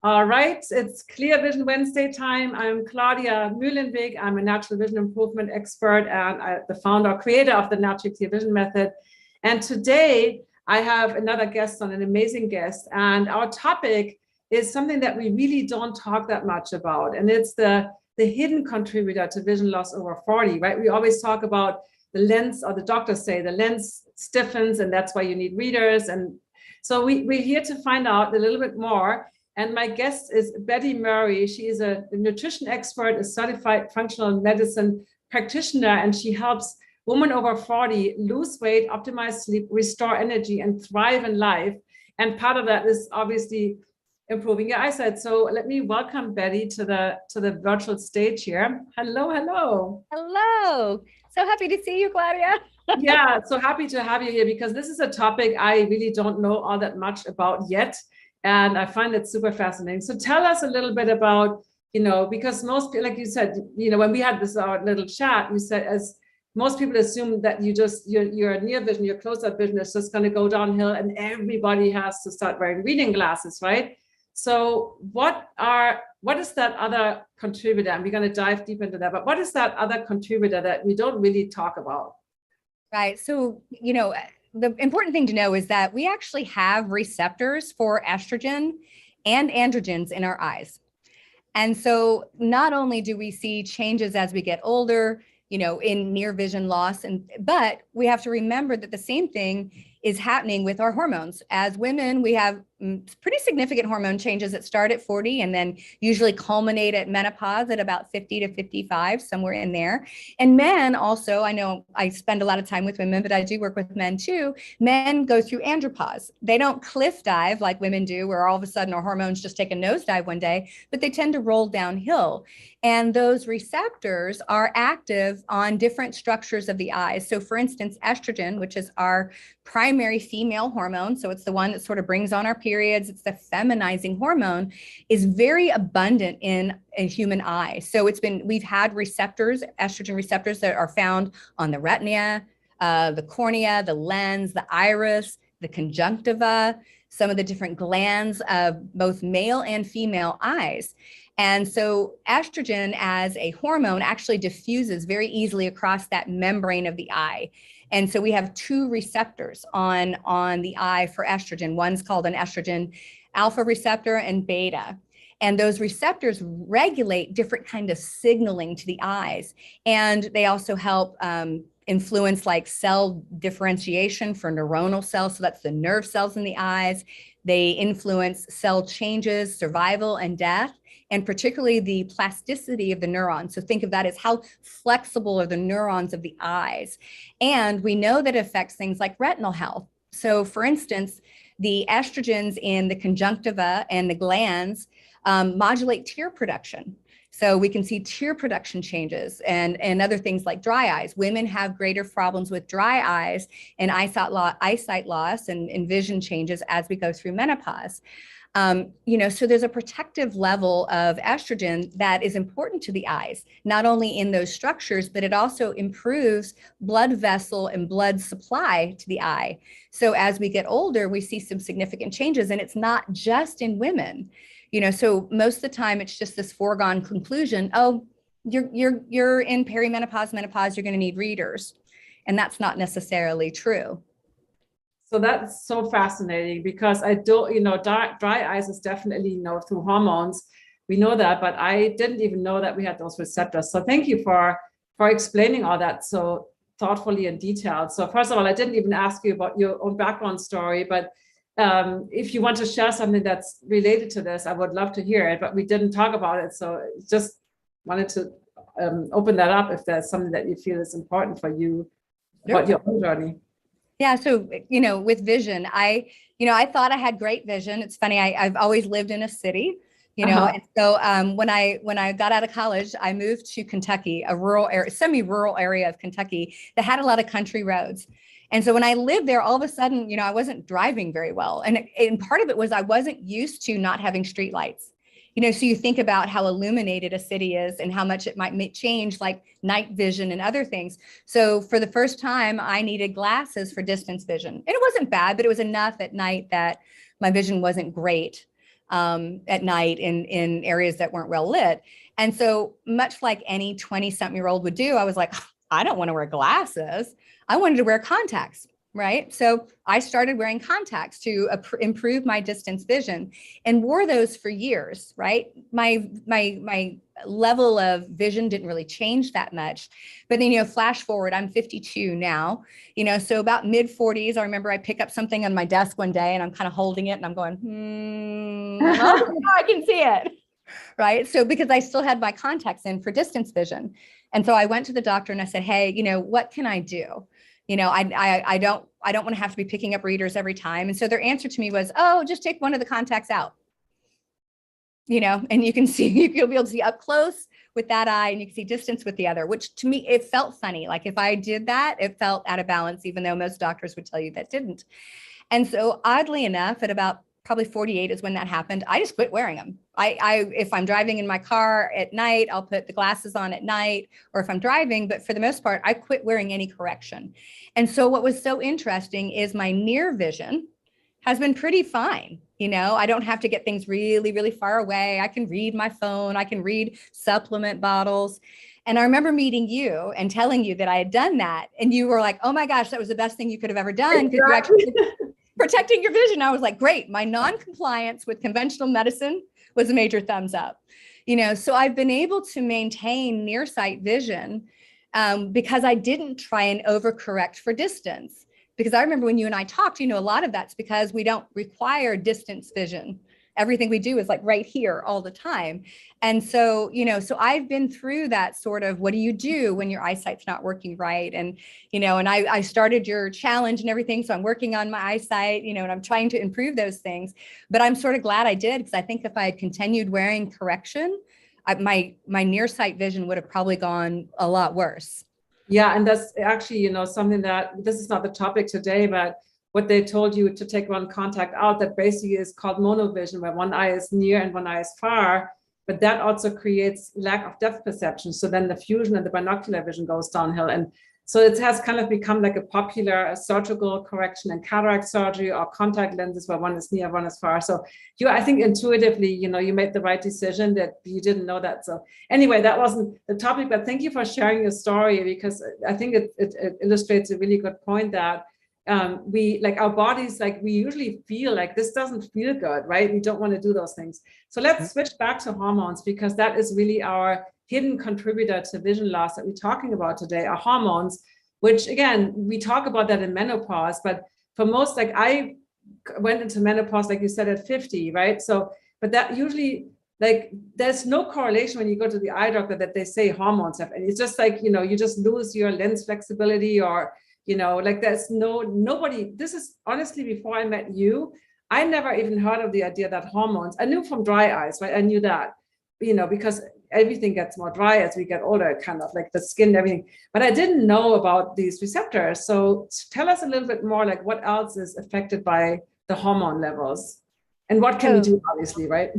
All right, it's Clear Vision Wednesday time. I'm Claudia Mühlenweg. I'm a natural vision improvement expert and the founder, creator of the Natural Clear Vision Method. And today I have another guest on, an amazing guest. And our topic is something that we really don't talk that much about. And it's the hidden contributor to vision loss over 40, right? We always talk about the lens, or the doctors say the lens stiffens and that's why you need readers. And so we're here to find out a little bit more. And my guest is Betty Murray. She is a nutrition expert, a certified functional medicine practitioner, and she helps women over 40 lose weight, optimize sleep, restore energy, and thrive in life. And part of that is obviously improving your eyesight. So let me welcome Betty to the virtual stage here. Hello, hello. Hello. So happy to see you, Claudia. Yeah, so happy to have you here because this is a topic I really don't know all that much about yet. And I find it super fascinating. So tell us a little bit about, because most, like you said, when we had this our little chat, you said as most people assume that your near vision, your close-up vision is just going to go downhill and everybody has to start wearing reading glasses, right? So what is that other contributor? And we're going to dive deep into that, but what is that other contributor that we don't really talk about? Right. So, the important thing to know is that we actually have receptors for estrogen and androgens in our eyes. And so not only do we see changes as we get older, in near vision loss, but we have to remember that the same thing is happening with our hormones. As women, we have pretty significant hormone changes that start at 40 and then usually culminate at menopause at about 50 to 55, somewhere in there. And men also, I know I spend a lot of time with women, but I do work with men too. Men go through andropause. They don't cliff dive like women do, where all of a sudden our hormones just take a nosedive one day, but they tend to roll downhill. And those receptors are active on different structures of the eyes. So for instance, estrogen, which is our primary female hormone, so it's the one that sort of brings on our periods, it's the feminizing hormone, is very abundant in a human eye. So we've had receptors, estrogen receptors, that are found on the retina, the cornea, the lens, the iris, the conjunctiva, some of the different glands of both male and female eyes. And so estrogen as a hormone actually diffuses very easily across that membrane of the eye. And so we have two receptors on the eye for estrogen. One's called an estrogen alpha receptor and beta. And those receptors regulate different kind of signaling to the eyes. And they also help influence like cell differentiation for neuronal cells. So that's the nerve cells in the eyes. They influence cell changes, survival and death, and particularly the plasticity of the neurons. So think of that as how flexible are the neurons of the eyes. And we know that it affects things like retinal health. So for instance, the estrogens in the conjunctiva and the glands modulate tear production. So we can see tear production changes and other things like dry eyes. Women have greater problems with dry eyes and eyesight loss and vision changes as we go through menopause. So there's a protective level of estrogen that is important to the eyes, not only in those structures, but it also improves blood vessel and blood supply to the eye. So as we get older, we see some significant changes, and it's not just in women. So most of the time it's just this foregone conclusion, oh, you're in perimenopause, menopause, you're going to need readers. And that's not necessarily true. So that's so fascinating because I don't, dry eyes is definitely, through hormones. We know that, but I didn't even know that we had those receptors. So thank you for explaining all that so thoughtfully and detailed. So first of all, I didn't even ask you about your own background story, but if you want to share something that's related to this, I would love to hear it, but we didn't talk about it. So just wanted to open that up if there's something that you feel is important for you about your own journey. Yeah. So, with vision, I thought I had great vision. It's funny. I've always lived in a city, and so when I got out of college, I moved to Kentucky, a rural area, semi-rural area of Kentucky that had a lot of country roads. And so when I lived there, all of a sudden, I wasn't driving very well. And part of it was I wasn't used to not having street lights. So you think about how illuminated a city is and how much it might change, like night vision and other things. So for the first time, I needed glasses for distance vision. And it wasn't bad, but it was enough at night that my vision wasn't great. at night in areas that weren't well lit. And so much like any 20-something-year-old would do, I was like, I don't want to wear glasses. I wanted to wear contacts, right? So I started wearing contacts to improve my distance vision and wore those for years, right? My level of vision didn't really change that much. But then, flash forward, I'm 52 now, so about mid 40s, I remember I pick up something on my desk one day and I'm kind of holding it and I'm going, oh, I can see it. Right. So because I still had my contacts in for distance vision. And so I went to the doctor and I said, hey, what can I do? I don't want to have to be picking up readers every time. And so their answer to me was, oh, just take one of the contacts out. And you can see, you'll be able to see up close with that eye and you can see distance with the other, which to me, it felt funny. Like if I did that, it felt out of balance, even though most doctors would tell you that didn't. And so oddly enough, at about probably 48 is when that happened. I just quit wearing them. If I'm driving in my car at night, I'll put the glasses on at night, or if I'm driving, but for the most part, I quit wearing any correction. And so what was so interesting is my near vision has been pretty fine. I don't have to get things really, really far away. I can read my phone. I can read supplement bottles. And I remember meeting you and telling you that I had done that. And you were like, oh my gosh, that was the best thing you could have ever done. Because you're actually protecting your vision. I was like, great. My non-compliance with conventional medicine was a major thumbs up. So I've been able to maintain nearsight vision because I didn't try and overcorrect for distance. Because I remember when you and I talked, a lot of that's because we don't require distance vision. Everything we do is like right here all the time. And so, so I've been through that sort of, what do you do when your eyesight's not working right? And, and I started your challenge and everything. So I'm working on my eyesight, and I'm trying to improve those things, but I'm sort of glad I did, because I think if I had continued wearing correction, my nearsight vision would have probably gone a lot worse. Yeah. And that's actually, something that, this is not the topic today, but what they told you to take one contact out, that basically is called monovision, where one eye is near and one eye is far, but that also creates lack of depth perception. So then the fusion and the binocular vision goes downhill. And so it has kind of become like a popular surgical correction in cataract surgery, or contact lenses where one is near, one is far. So I think intuitively, you made the right decision, that you didn't know that. So anyway, that wasn't the topic, but thank you for sharing your story, because I think it illustrates a really good point that we, like our bodies, like we usually feel like this doesn't feel good, right? We don't want to do those things. So let's switch back to hormones, because that is really our hidden contributor to vision loss that we're talking about today, are hormones, which again, we talk about that in menopause, but for most, like I went into menopause, like you said, at 50, right? So, but that usually, like there's no correlation when you go to the eye doctor that they say hormones have, and it's just like, you just lose your lens flexibility, or like there's nobody, this is honestly, before I met you, I never even heard of the idea that hormones, I knew from dry eyes, right? I knew that, because everything gets more dry as we get older, kind of like the skin, everything. But I didn't know about these receptors. So tell us a little bit more, like what else is affected by the hormone levels, and what can we do, obviously, right?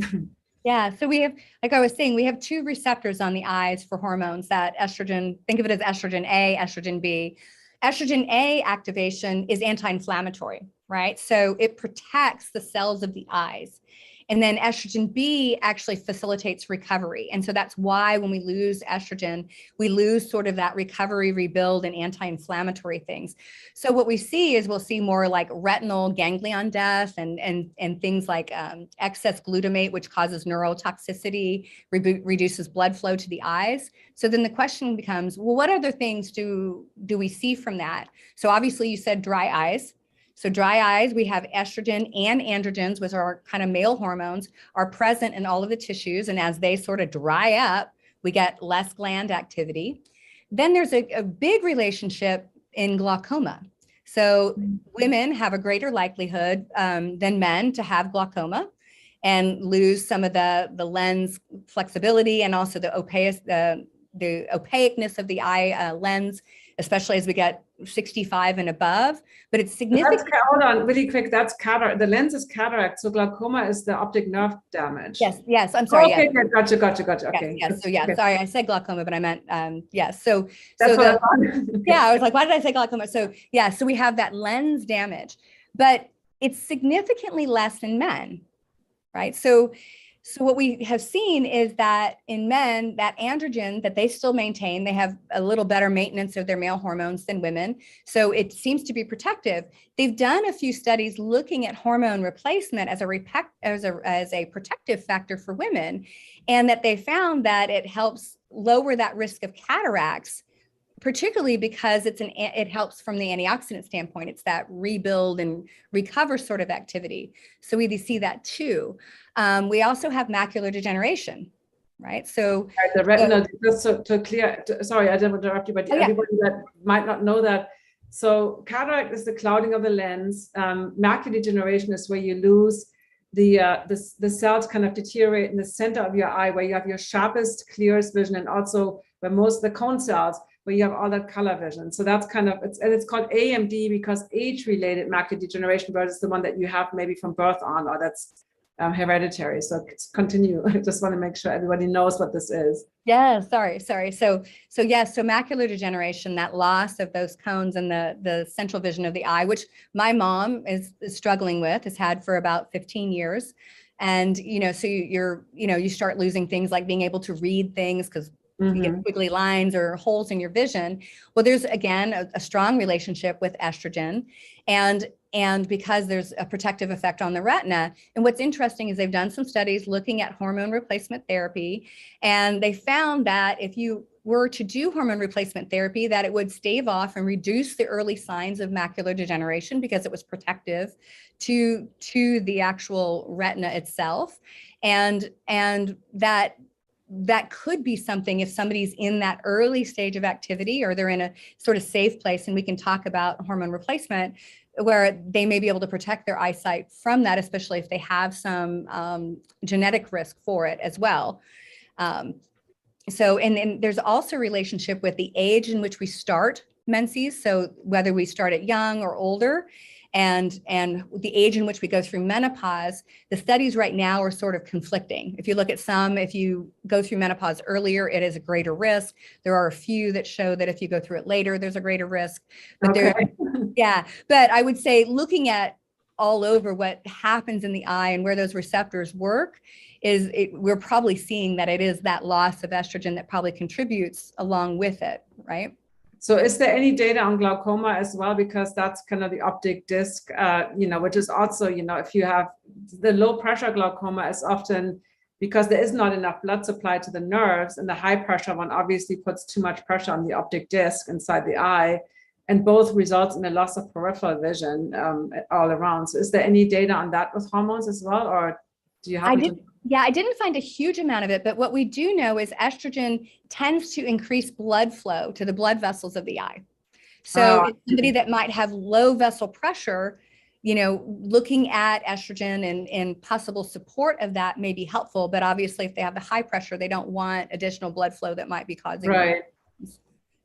Yeah. So we have, like I was saying, we have two receptors on the eyes for hormones, that estrogen, think of it as estrogen A, estrogen B. Estrogen A activation is anti-inflammatory, right? So it protects the cells of the eyes. And then estrogen B actually facilitates recovery. And so that's why when we lose estrogen, we lose sort of that recovery, rebuild, and anti-inflammatory things. So what we see is we'll see more like retinal ganglion death and things like excess glutamate, which causes neurotoxicity, reduces blood flow to the eyes. So then the question becomes, well, what other things do we see from that? So obviously you said dry eyes. So dry eyes, we have estrogen and androgens, which are kind of male hormones, are present in all of the tissues. And as they sort of dry up, we get less gland activity. Then there's a big relationship in glaucoma. So women have a greater likelihood than men to have glaucoma and lose some of the lens flexibility, and also the opaqueness of the eye lens, especially as we get 65 and above. But it's significant. Hold on, really quick. That's cataract. The lens is cataract. So glaucoma is the optic nerve damage. Yes. I'm sorry. Okay, yes. Gotcha. Okay. Yes. So yeah, okay. Sorry, I said glaucoma, but I meant yes. So that's what I thought. Yeah, I was like, why did I say glaucoma? So yeah, so we have that lens damage, but it's significantly less in men. right? So what we have seen is that in men, that androgen that they still maintain, they have a little better maintenance of their male hormones than women. So it seems to be protective. They've done a few studies looking at hormone replacement as a protective factor for women, and that they found that it helps lower that risk of cataracts, particularly because it helps from the antioxidant standpoint. It's that rebuild and recover sort of activity. So we see that too. We also have macular degeneration, right? So the retina, just to clear, sorry, I didn't interrupt you, but everybody that might not know that. So cataract is the clouding of the lens. Macular degeneration is where you lose the cells kind of deteriorate in the center of your eye, where you have your sharpest, clearest vision, and also where most of the cone cells, where you have all that color vision. So that's kind of, it's called AMD because age-related macular degeneration versus the one that you have maybe from birth on, or that's hereditary. So continue. I just want to make sure everybody knows what this is. Yeah, sorry. So macular degeneration, that loss of those cones and the central vision of the eye, which my mom is struggling with, has had for about 15 years. And, so you start losing things like being able to read things because you get squiggly lines or holes in your vision. Well, there's again a strong relationship with estrogen, and because there's a protective effect on the retina. And what's interesting is they've done some studies looking at hormone replacement therapy, and they found that if you were to do hormone replacement therapy, that it would stave off and reduce the early signs of macular degeneration because it was protective to the actual retina itself, and that could be something if somebody's in that early stage of activity or they're in a sort of safe place, and we can talk about hormone replacement, where they may be able to protect their eyesight from that, especially if they have some genetic risk for it as well. So there's also a relationship with the age in which we start menses. So whether we start at young or older, and the age in which we go through menopause, the studies right now are sort of conflicting. If you look at some, if you go through menopause earlier, it is a greater risk. There are a few that show that if you go through it later, there's a greater risk. But but I would say looking at all over what happens in the eye and where those receptors work, we're probably seeing that it is that loss of estrogen that probably contributes along with it, right? So is there any data on glaucoma as well? Because that's kind of the optic disc, which is also, if you have the low pressure glaucoma is often because there is not enough blood supply to the nerves, and the high pressure one obviously puts too much pressure on the optic disc inside the eye, and both results in a loss of peripheral vision all around. So is there any data on that with hormones as well, or do you have? I didn't find a huge amount of it, but what we do know is estrogen tends to increase blood flow to the blood vessels of the eye. So somebody that might have low vessel pressure, looking at estrogen and possible support of that may be helpful. But obviously, if they have the high pressure, they don't want additional blood flow that might be causing right.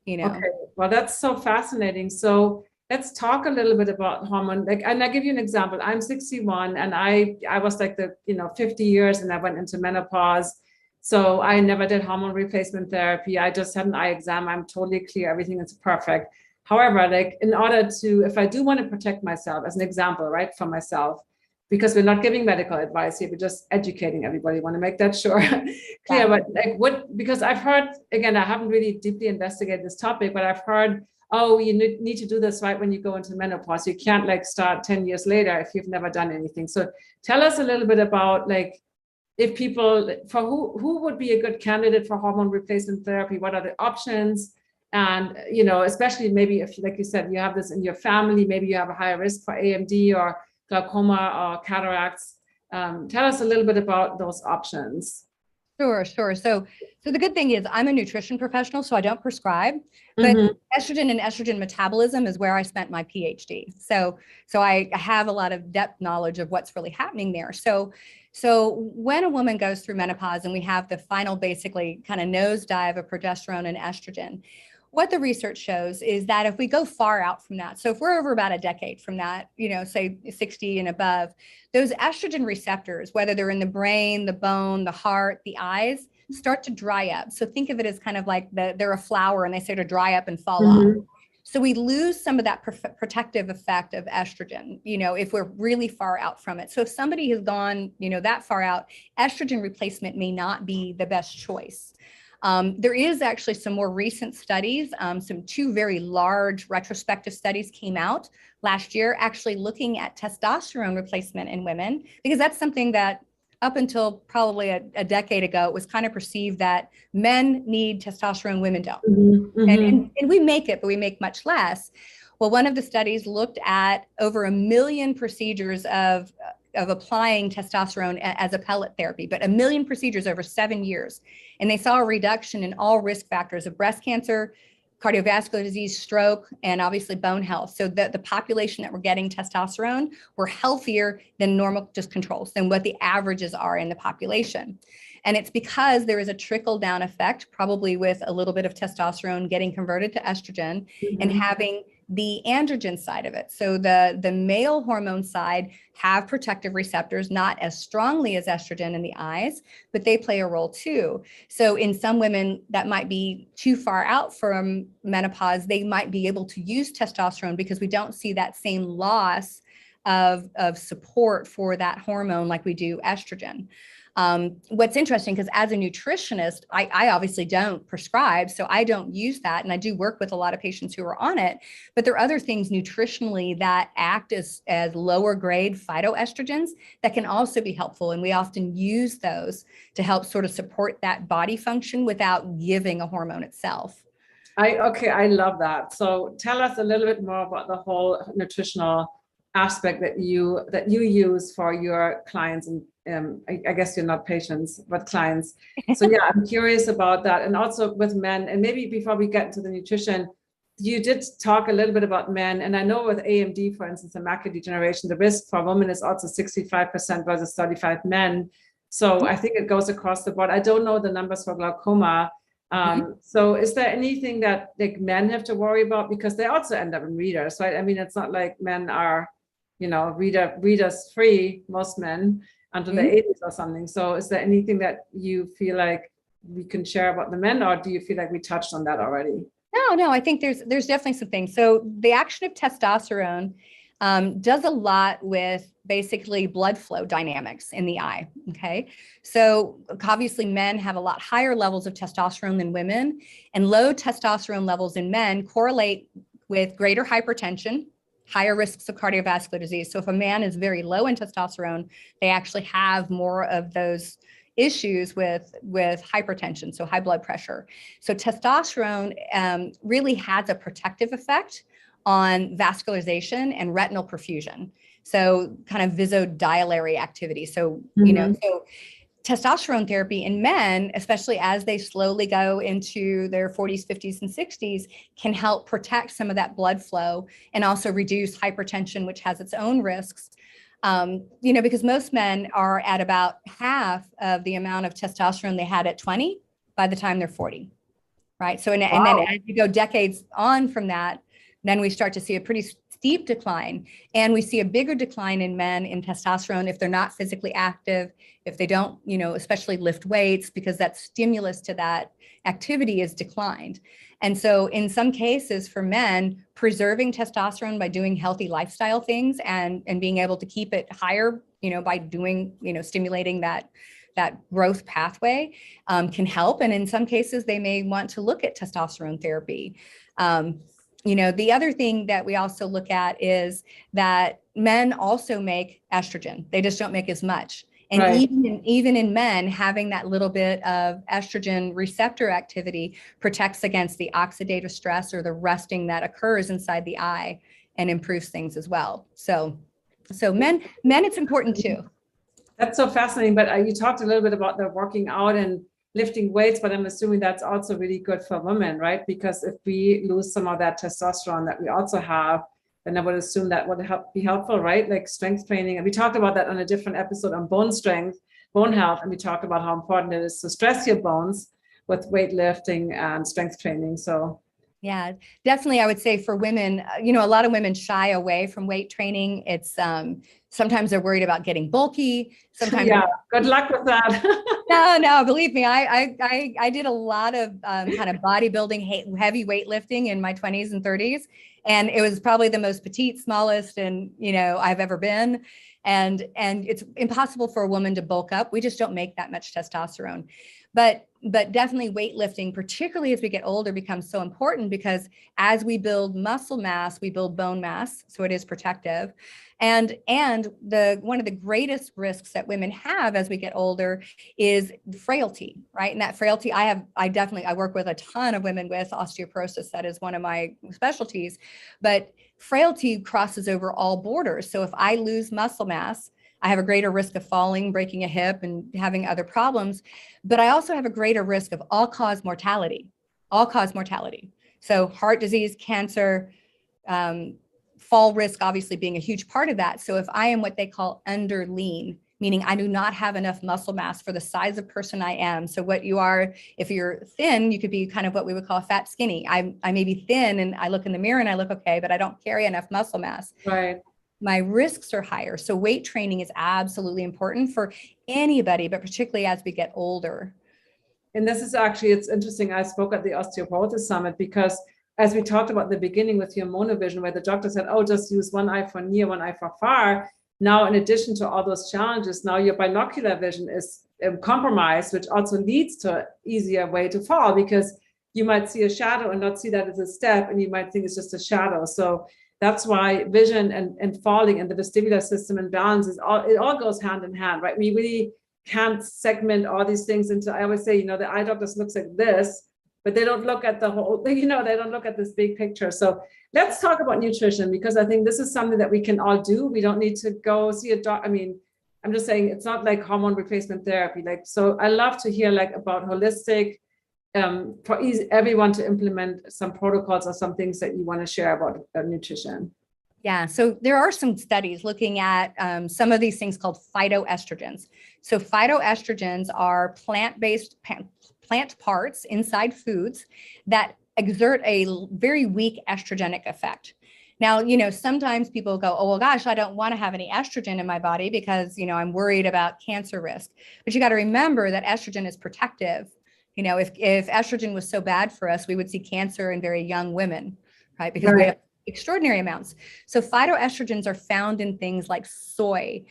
Okay. Well, that's so fascinating. So let's talk a little bit about hormone. And I'll give you an example. I'm 61, and I was 50 years, and I went into menopause. So I never did hormone replacement therapy. I just had an eye exam. I'm totally clear. Everything is perfect. However, in order to, if I do want to protect myself, as an example, right, for myself, because we're not giving medical advice here, we're just educating everybody. Want to make that sure clear. But because I've heard, again, I haven't really deeply investigated this topic, but I've heard, you need to do this right when you go into menopause. You can't start 10 years later if you've never done anything. So tell us a little bit about if people, for who would be a good candidate for hormone replacement therapy, what are the options? And, especially maybe if, like you said, you have this in your family, maybe you have a higher risk for AMD or glaucoma or cataracts. Tell us a little bit about those options. Sure. So the good thing is I'm a nutrition professional, so I don't prescribe, but estrogen and estrogen metabolism is where I spent my PhD. So I have a lot of depth knowledge of what's really happening there. So when a woman goes through menopause and we have the final basically kind of nosedive of progesterone and estrogen, what the research shows is that if we go far out from that, so if we're over about a decade from that, say 60 and above, those estrogen receptors, whether they're in the brain, the bone, the heart, the eyes, start to dry up. So think of it as kind of like they're a flower and they start to dry up and fall off. So we lose some of that protective effect of estrogen, if we're really far out from it. So if somebody has gone, that far out, estrogen replacement may not be the best choice. There is actually some more recent studies, two very large retrospective studies came out last year, actually looking at testosterone replacement in women, because that's something that up until probably a decade ago, it was kind of perceived that men need testosterone, women don't. And we make it, but we make much less. Well, one of the studies looked at over 1 million procedures of applying testosterone as a pellet therapy, but 1 million procedures over 7 years. And they saw a reduction in all risk factors of breast cancer, cardiovascular disease, stroke, and obviously bone health. So the population that were getting testosterone were healthier than normal, just controls, than what the averages are in the population. And it's because there is a trickle down effect, probably with a little bit of testosterone getting converted to estrogen and having the androgen side of it. So the male hormone side have protective receptors, not as strongly as estrogen in the eyes, but they play a role too. So in some women that might be too far out from menopause, they might be able to use testosterone because we don't see that same loss of support for that hormone like we do estrogen. What's interesting, because as a nutritionist, I obviously don't prescribe, so I don't use that. And I do work with a lot of patients who are on it, but there are other things nutritionally that act as lower grade phytoestrogens that can also be helpful. And we often use those to help sort of support that body function without giving a hormone itself. I love that. So tell us a little bit more about the whole nutritional aspect that you use for your clients, and I guess you're not patients but clients. So yeah, I'm curious about that. And also with men, and maybe before we get into the nutrition, you did talk a little bit about men, and I know with AMD, for instance, the macular degeneration, the risk for women is also 65% versus 35 men. So I think it goes across the board. I don't know the numbers for glaucoma. So is there anything that like men have to worry about, because they also end up in readers, right? I mean, it's not like men are readers free, most men, until the 80s or something. So is there anything that you feel like we can share about the men, or do you feel like we touched on that already? No, I think there's definitely some things. So the action of testosterone does a lot with basically blood flow dynamics in the eye. Okay. So obviously men have a lot higher levels of testosterone than women, and low testosterone levels in men correlate with greater hypertension, higher risks of cardiovascular disease. So if a man is very low in testosterone, they actually have more of those issues with hypertension, so high blood pressure. So testosterone really has a protective effect on vascularization and retinal perfusion. So kind of vasodilatory activity. So, so testosterone therapy in men, especially as they slowly go into their 40s, 50s, and 60s, can help protect some of that blood flow and also reduce hypertension, which has its own risks. Because most men are at about half of the amount of testosterone they had at 20 by the time they're 40, right? So, and then as you go decades on from that, then we start to see a pretty steep decline. And we see a bigger decline in men in testosterone if they're not physically active, if they don't, especially lift weights, because that stimulus to that activity is declined. And so in some cases for men, preserving testosterone by doing healthy lifestyle things and being able to keep it higher, by doing, stimulating that growth pathway can help. And in some cases, they may want to look at testosterone therapy. The other thing that we also look at is that men also make estrogen. They just don't make as much. And right. even in men, having that little bit of estrogen receptor activity protects against the oxidative stress or the rusting that occurs inside the eye and improves things as well. So men, it's important too. That's so fascinating. But you talked a little bit about the working out and lifting weights, but I'm assuming that's also really good for women, right? Because if we lose some of that testosterone that we also have, then I would assume that would be helpful, right? Like strength training. And we talked about that on a different episode on bone strength, bone health. And we talked about how important it is to stress your bones with weightlifting and strength training. So yeah, definitely. I would say for women, a lot of women shy away from weight training. It's Sometimes they're worried about getting bulky. Sometimes, yeah, good luck with that. no, believe me, I did a lot of kind of bodybuilding, heavy weightlifting in my 20s and 30s. And it was probably the most petite, smallest, and I've ever been. And it's impossible for a woman to bulk up. We just don't make that much testosterone. But definitely weightlifting, particularly as we get older, becomes so important, because as we build muscle mass, we build bone mass. So it is protective. And one of the greatest risks that women have as we get older is frailty, right? And that frailty, I work with a ton of women with osteoporosis. That is one of my specialties, but frailty crosses over all borders. So if I lose muscle mass, I have a greater risk of falling, breaking a hip, and having other problems, but I also have a greater risk of all-cause mortality. So heart disease, cancer, fall risk obviously being a huge part of that. So if I am what they call under lean, meaning I do not have enough muscle mass for the size of person I am. So what you are, if you're thin, you could be kind of what we would call fat skinny. I may be thin and I look in the mirror and I look okay, but I don't carry enough muscle mass. Right. My risks are higher. So weight training is absolutely important for anybody, but particularly as we get older. And this is actually, it's interesting. I spoke at the Osteoporosis Summit because as we talked about at the beginning with your Monovision, where the doctor said, oh, just use one eye for near, one eye for far. Now, in addition to all those challenges, now your binocular vision is compromised, which also leads to an easier way to fall, because you might see a shadow and not see that as a step, and you might think it's just a shadow. So that's why vision and falling and the vestibular system and balance it all goes hand in hand, right? We really can't segment all these things into, I always say, the eye doctor looks like this, but they don't look at the whole, they don't look at this big picture. So let's talk about nutrition, because I think this is something that we can all do. We don't need to go see a doctor. I mean, I'm just saying it's not like hormone replacement therapy. So I love to hear about holistic, for everyone to implement some protocols or some things that you want to share about nutrition. Yeah, so there are some studies looking at some of these things called phytoestrogens. So phytoestrogens are plant-based plant parts inside foods that exert a very weak estrogenic effect. Now, sometimes people go, oh, well, gosh, I don't want to have any estrogen in my body because, I'm worried about cancer risk. But you got to remember that estrogen is protective. If estrogen was so bad for us, we would see cancer in very young women, right? Because we have extraordinary amounts. So phytoestrogens are found in things like soy,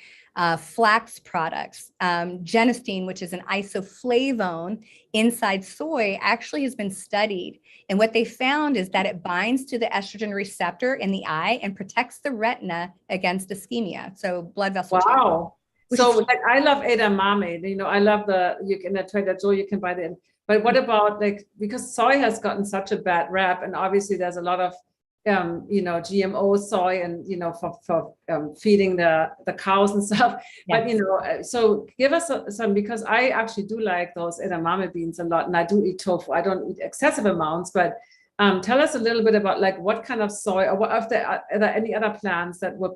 flax products, genistein, which is an isoflavone inside soy, actually has been studied. And what they found is that it binds to the estrogen receptor in the eye and protects the retina against ischemia. So blood vessel. Wow. So I love edamame, I love you can at Trader Joe, you can buy them. But what about because soy has gotten such a bad rap, and obviously there's a lot of GMO soy and, for feeding the cows and stuff. Yes. But, so give us some, because I actually do like those edamame beans a lot, and I do eat tofu. I don't eat excessive amounts, but tell us a little bit about what kind of soy, or are there any other plants that would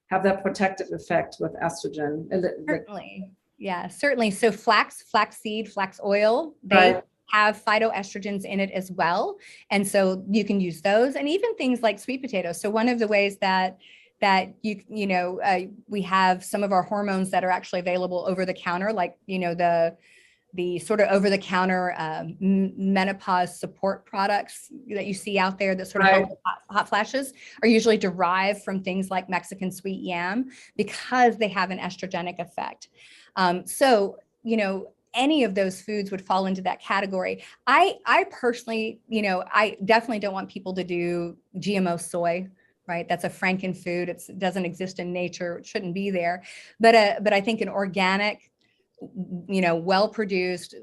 have that protective effect with estrogen? Certainly. Yeah, certainly. So flaxseed, flax oil, they have phytoestrogens in it as well. And so you can use those, and even things like sweet potatoes. So one of the ways that we have some of our hormones that are actually available over the counter, like, the sort of over the counter menopause support products that you see out there that sort of help with hot flashes, are usually derived from things like Mexican sweet yam, because they have an estrogenic effect. So, any of those foods would fall into that category. I personally, I definitely don't want people to do GMO soy, right? That's a frankenfood. It doesn't exist in nature. It shouldn't be there. But I think an organic, well-produced,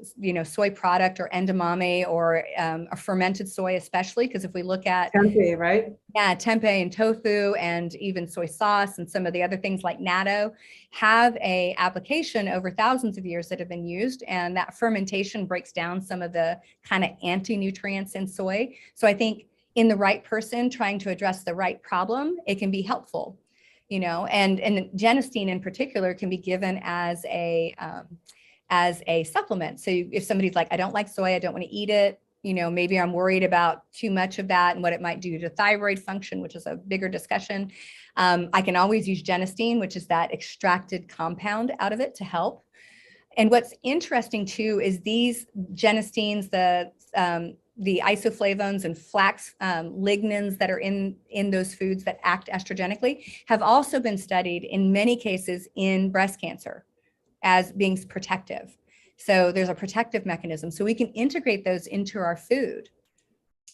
soy product, or edamame, or a fermented soy, especially, because if we look at tempeh, right? Yeah, tempeh and tofu, and even soy sauce, and some of the other things like natto, have a application over thousands of years that have been used, and that fermentation breaks down some of the kind of anti-nutrients in soy. So I think in the right person trying to address the right problem, it can be helpful. And genistein in particular can be given as a supplement. So if somebody's like, I don't like soy, I don't want to eat it, maybe I'm worried about too much of that and what it might do to thyroid function, which is a bigger discussion. I can always use genistein, which is that extracted compound out of it to help. And what's interesting too is these genisteins, the isoflavones and flax lignans that are in those foods that act estrogenically have also been studied in many cases in breast cancer as being protective. So there's a protective mechanism. So we can integrate those into our food.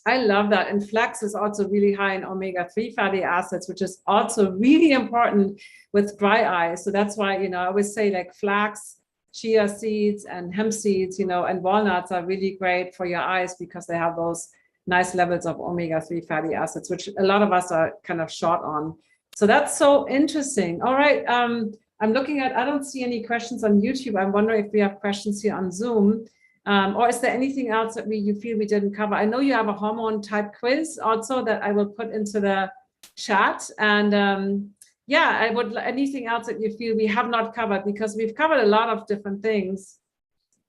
I love that. And flax is also really high in omega-3 fatty acids, which is also really important with dry eyes. So that's why, I always say like flax, chia seeds and hemp seeds, and walnuts are really great for your eyes because they have those nice levels of omega-3 fatty acids, which a lot of us are kind of short on. So that's so interesting. All right. I'm looking I don't see any questions on YouTube. I'm wondering if we have questions here on Zoom. Or is there anything else that you feel we didn't cover? I know you have a hormone type quiz also that I will put into the chat. And I would, anything else that you feel we have not covered, because we've covered a lot of different things.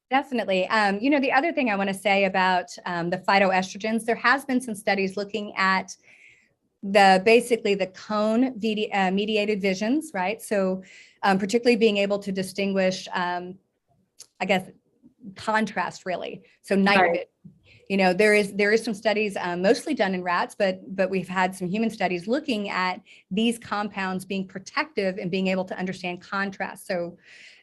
Definitely. The other thing I want to say about the phytoestrogens, there has been some studies looking at basically the cone mediated visions, right? So particularly being able to distinguish, contrast really. So night vision. There is some studies mostly done in rats, but we've had some human studies looking at these compounds being protective and being able to understand contrast. So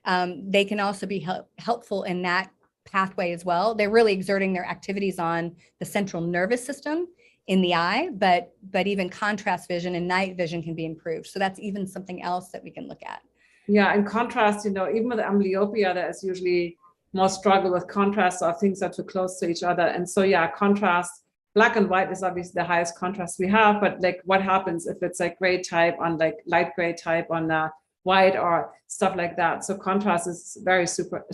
they can also be helpful in that pathway as well. They're really exerting their activities on the central nervous system in the eye, but even contrast vision and night vision can be improved. So that's even something else that we can look at. Yeah, and contrast, even with amblyopia, there is usually more struggle with contrast, or things are too close to each other. And so, contrast, black and white is obviously the highest contrast we have, but like what happens if it's like gray type on like light gray type on white or stuff like that. So contrast is very super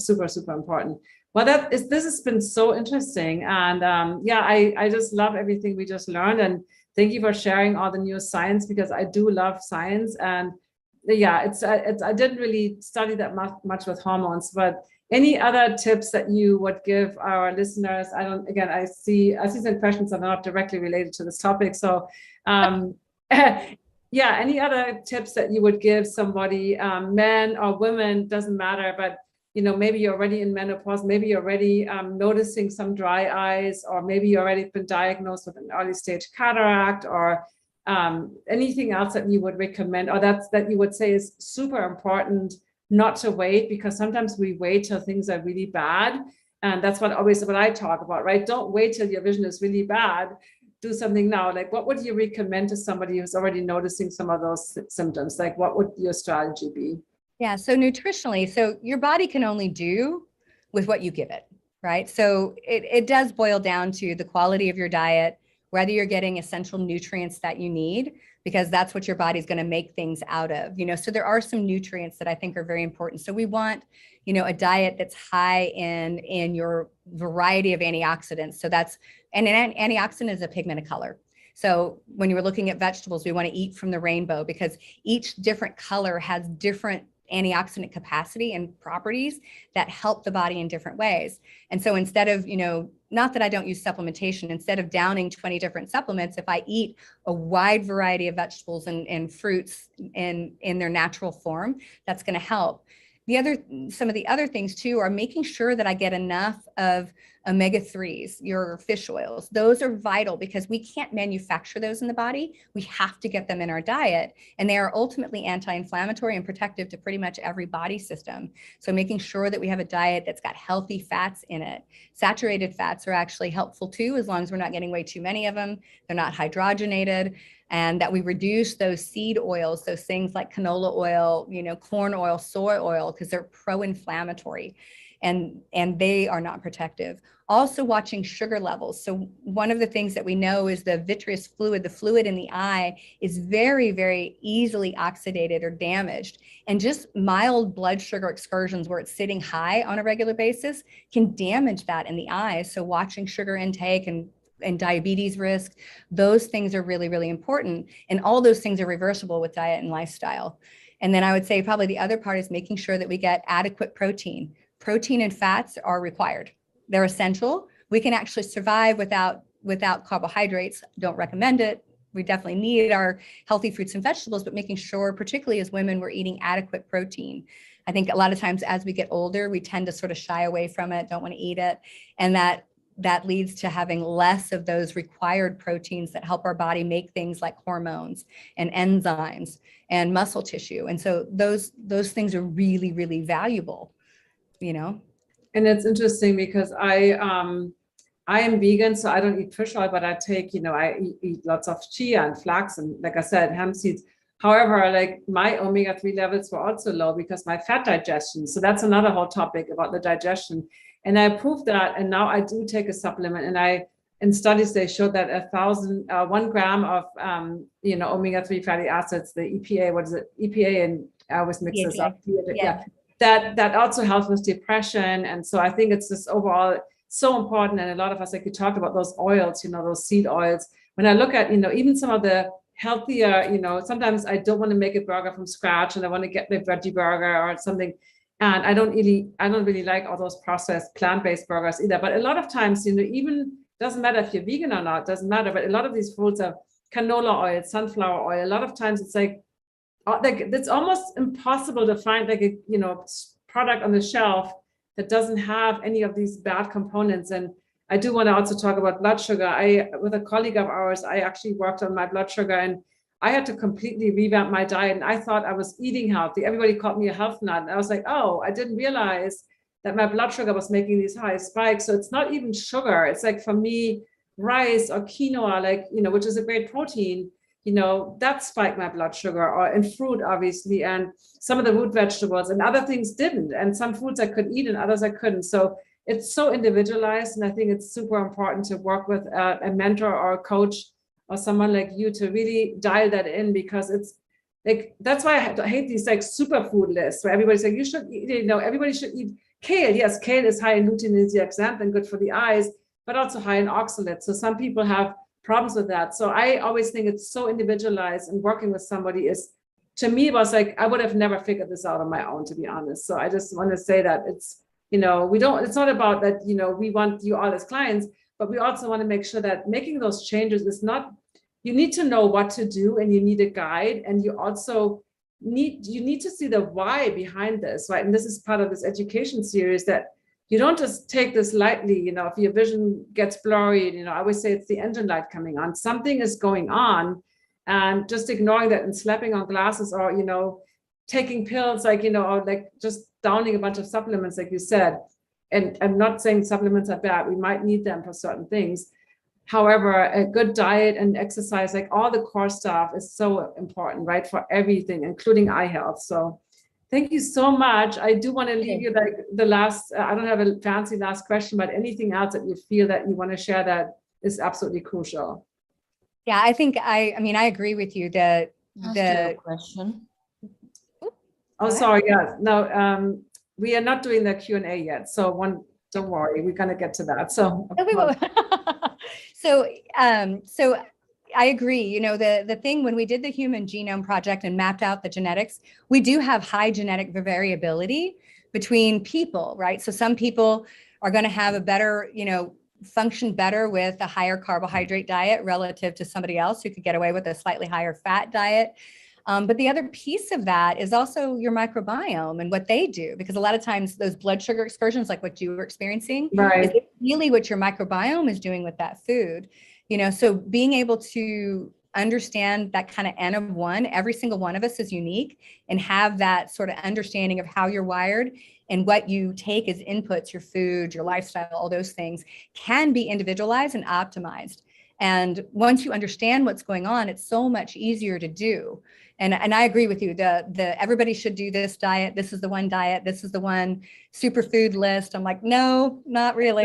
important. Well, this has been so interesting. And I just love everything we just learned. And thank you for sharing all the new science, because I do love science. And I didn't really study that much with hormones, but any other tips that you would give our listeners? I see some questions that are not directly related to this topic. So any other tips that you would give somebody, men or women, doesn't matter, but maybe you're already in menopause, maybe you're already noticing some dry eyes, or maybe you already been diagnosed with an early stage cataract, or anything else that you would recommend, or that you would say is super important not to wait, because sometimes we wait till things are really bad. And that's what I talk about, right? Don't wait till your vision is really bad. Do something now. Like, what would you recommend to somebody who's already noticing some of those symptoms? Like, what would your strategy be? Yeah, so nutritionally, so your body can only do with what you give it, right? So it does boil down to the quality of your diet, whether you're getting essential nutrients that you need, because that's what your body's going to make things out of. So there are some nutrients that I think are very important. So we want, a diet that's high in your variety of antioxidants. So and an antioxidant is a pigment of color. So when you were looking at vegetables, we want to eat from the rainbow, because each different color has different antioxidant capacity and properties that help the body in different ways. And so instead of, not that I don't use supplementation, instead of downing 20 different supplements, if I eat a wide variety of vegetables and fruits in their natural form, that's going to help. Some of the other things too are making sure that I get enough of omega-3s, your fish oils. Those are vital because we can't manufacture those in the body. We have to get them in our diet, and they are ultimately anti-inflammatory and protective to pretty much every body system. So making sure that we have a diet that's got healthy fats in it. Saturated fats are actually helpful too, as long as we're not getting way too many of them. They're not hydrogenated. And that we reduce those seed oils, those things like canola oil, corn oil, soy oil, because they're pro-inflammatory and they are not protective. Also watching sugar levels. So one of the things that we know is the vitreous fluid, the fluid in the eye, is very, very easily oxidated or damaged. And just mild blood sugar excursions where it's sitting high on a regular basis can damage that in the eye. So watching sugar intake and diabetes risk, those things are really, really important. And all those things are reversible with diet and lifestyle. And then I would say probably the other part is making sure that we get adequate protein. Protein and fats are required. They're essential, we can actually survive without carbohydrates. Don't recommend it. We definitely need our healthy fruits and vegetables, but making sure, particularly as women, we're eating adequate protein. I think a lot of times as we get older, we tend to sort of shy away from it, don't want to eat it. And that leads to having less of those required proteins that help our body make things like hormones and enzymes and muscle tissue. And so those things are really, really valuable, you know? And it's interesting because I am vegan, so I don't eat fish oil, but I take, I eat lots of chia and flax and, like I said, hemp seeds. However, like my omega-3 levels were also low because my fat digestion. So that's another whole topic about the digestion. And I proved that, and now I do take a supplement. And in studies, they showed that 1 gram of, omega-3 fatty acids, the EPA, what is it? EPA, and I always mix this up. Yeah. That also helps with depression. And so I think it's just overall so important. And a lot of us, like you talked about those oils, those seed oils. When I look at, even some of the healthier, sometimes I don't want to make a burger from scratch and I want to get the veggie burger or something. And I don't really like all those processed plant-based burgers either. But a lot of times, even doesn't matter if you're vegan or not, doesn't matter. But a lot of these foods are canola oil, sunflower oil. A lot of times it's like it's almost impossible to find like a product on the shelf that doesn't have any of these bad components. And I do want to also talk about blood sugar. With a colleague of ours, I actually worked on my blood sugar, and I had to completely revamp my diet. And I thought I was eating healthy. Everybody called me a health nut. And I was like, oh, I didn't realize that my blood sugar was making these high spikes. So it's not even sugar. It's like, for me, rice or quinoa, like, which is a great protein, that spiked my blood sugar, or in fruit, obviously. And some of the root vegetables and other things didn't. And some foods I could eat and others I couldn't. So it's so individualized. And I think it's super important to work with a mentor or a coach or someone like you to really dial that in, because it's like, that's why I hate these like superfood lists where everybody's like, you should eat, everybody should eat kale. Yes, kale is high in lutein and zeaxanthin and good for the eyes, but also high in oxalates. So some people have problems with that. So I always think it's so individualized, and working with somebody is, to me, was like, I would have never figured this out on my own, to be honest. So I just want to say that it's, it's not about that, we want you all as clients, but we also want to make sure that making those changes is not, you need to know what to do and you need a guide, and you also need to see the why behind this, right? And this is part of this education series, that you don't just take this lightly. If your vision gets blurry, I always say it's the engine light coming on. Something is going on, and just ignoring that and slapping on glasses, or, taking pills, like, or like just downing a bunch of supplements, like you said. And I'm not saying supplements are bad. We might need them for certain things. However, a good diet and exercise, like all the core stuff, is so important, right? For everything, including eye health. So thank you so much. I do want to leave you like the last, I don't have a fancy last question, but anything else that you feel that you want to share that is absolutely crucial. Yeah, I think I agree with you that the question. Oh, sorry. Yeah. No, we are not doing the Q&A yet. So don't worry, we're going to get to that. So, so I agree. The thing, when we did the Human Genome Project and mapped out the genetics, we do have high genetic variability between people, right? So some people are going to have a better, function better with a higher carbohydrate diet relative to somebody else who could get away with a slightly higher fat diet. But the other piece of that is also your microbiome and what they do, because a lot of times those blood sugar excursions, like what you were experiencing, right, is really what your microbiome is doing with that food. So being able to understand that kind of N of one, every single one of us is unique, and have that sort of understanding of how you're wired and what you take as inputs, your food, your lifestyle, all those things can be individualized and optimized. And once you understand what's going on, it's so much easier to do. And I agree with you. The everybody should do this diet. This is the one diet. This is the one superfood list. I'm like, no, not really.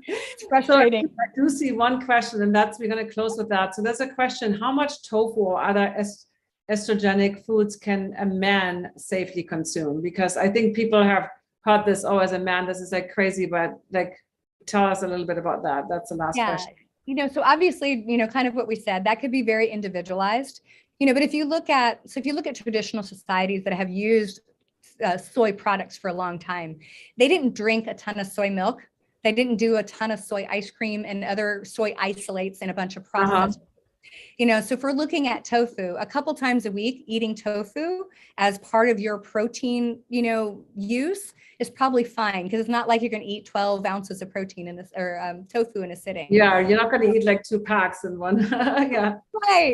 It's frustrating. So I do see one question, and we're going to close with that. So there's a question: how much tofu or other estrogenic foods can a man safely consume? Because I think people have heard this, oh, as a man, this is like crazy, but like, tell us a little bit about that. That's the last question. So obviously, kind of what we said, that could be very individualized, but if you look at traditional societies that have used soy products for a long time, they didn't drink a ton of soy milk They didn't do a ton of soy ice cream and other soy isolates and a bunch of processed. So if we're looking at tofu, a couple times a week, eating tofu as part of your protein, use is probably fine, because it's not like you're going to eat 12 ounces of protein in this, or tofu in a sitting. Yeah, you're not going to eat like 2 packs in one. Yeah.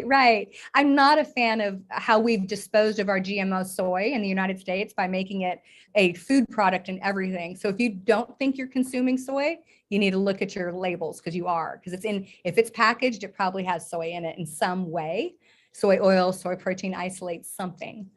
Right. I'm not a fan of how we've disposed of our GMO soy in the United States by making it a food product and everything. So if you don't think you're consuming soy, you need to look at your labels, because you are, because if it's packaged, it probably has soy in it in some way. Soy oil, soy protein isolate, something,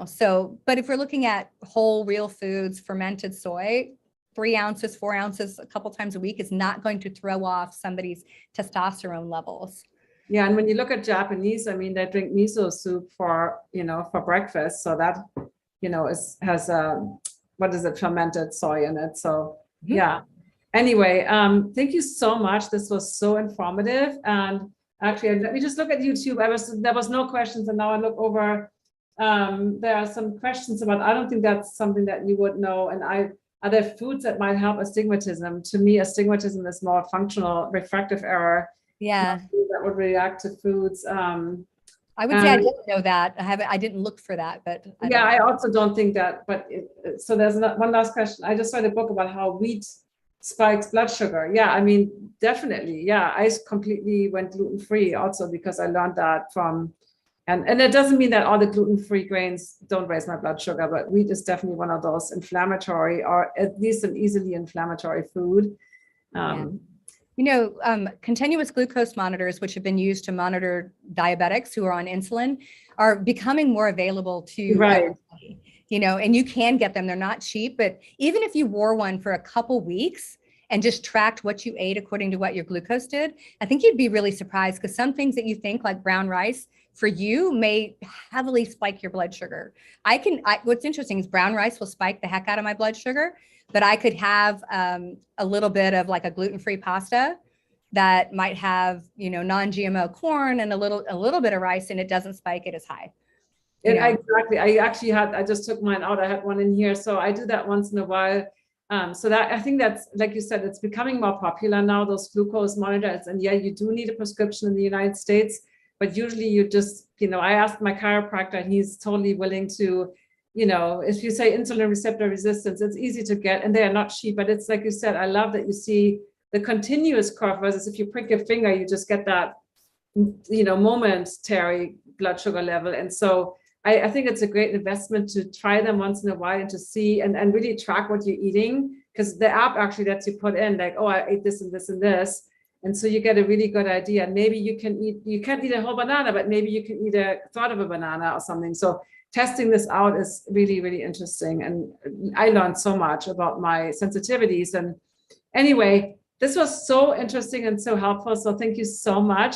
so, but if we're looking at whole real foods, fermented soy, 3 ounces, 4 ounces, a couple times a week is not going to throw off somebody's testosterone levels. Yeah. And when you look at Japanese, I mean, they drink miso soup for breakfast. So that, has what is it, fermented soy in it. So yeah. Anyway, thank you so much. This was so informative. And actually, let me just look at YouTube. There was no questions, and now I look over. There are some questions about, I don't think that's something that you would know. And are there foods that might help astigmatism? To me, astigmatism is more functional refractive error. Yeah. That would react to foods. I would say I didn't know that. I didn't look for that, but I also don't think that. But so there's one last question. I just read a book about how wheat spikes blood sugar. Yeah, I mean, definitely. Yeah, I completely went gluten-free also, because I learned that from, and it doesn't mean that all the gluten-free grains don't raise my blood sugar, but wheat is definitely one of those inflammatory, or at least an easily inflammatory food. Continuous glucose monitors, which have been used to monitor diabetics who are on insulin, are becoming more available to everybody. And you can get them. They're not cheap, but even if you wore one for a couple weeks and just tracked what you ate according to what your glucose did, I think you'd be really surprised, because some things that you think, like brown rice, for you may heavily spike your blood sugar. What's interesting is brown rice will spike the heck out of my blood sugar, but I could have a little bit of like a gluten-free pasta that might have, non-GMO corn and a little bit of rice, and it doesn't spike it as high. Exactly. I just took mine out. I had one in here. So I do that once in a while. So that, I think that's, like you said, it's becoming more popular now, those glucose monitors. And yeah, you do need a prescription in the United States, but usually you just, I asked my chiropractor, and he's totally willing to, if you say insulin receptor resistance, it's easy to get, and they are not cheap, but it's like you said, I love that you see the continuous curve versus if you prick your finger, you just get that, momentary blood sugar level. And so I think it's a great investment to try them once in a while and to see and really track what you're eating, because the app actually lets you put in like, oh, I ate this and this and this. And so you get a really good idea. Maybe you can't eat a whole banana, but maybe you can eat a third of a banana or something. So testing this out is really, really interesting. And I learned so much about my sensitivities. And anyway, this was so interesting and so helpful. So thank you so much.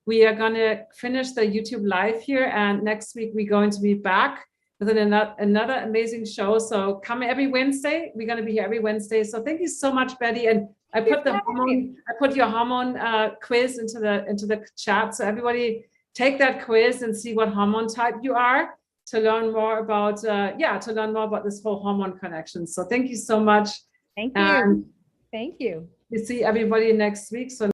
We are going to finish the YouTube live here. And next week, we're going to be back with another amazing show. So come every Wednesday. We're going to be here every Wednesday. So thank you so much, Betty. And I put your hormone quiz into the chat. So everybody take that quiz and see what hormone type you are to learn more about this whole hormone connection. So thank you so much. Thank you. Thank you. We see everybody next week. So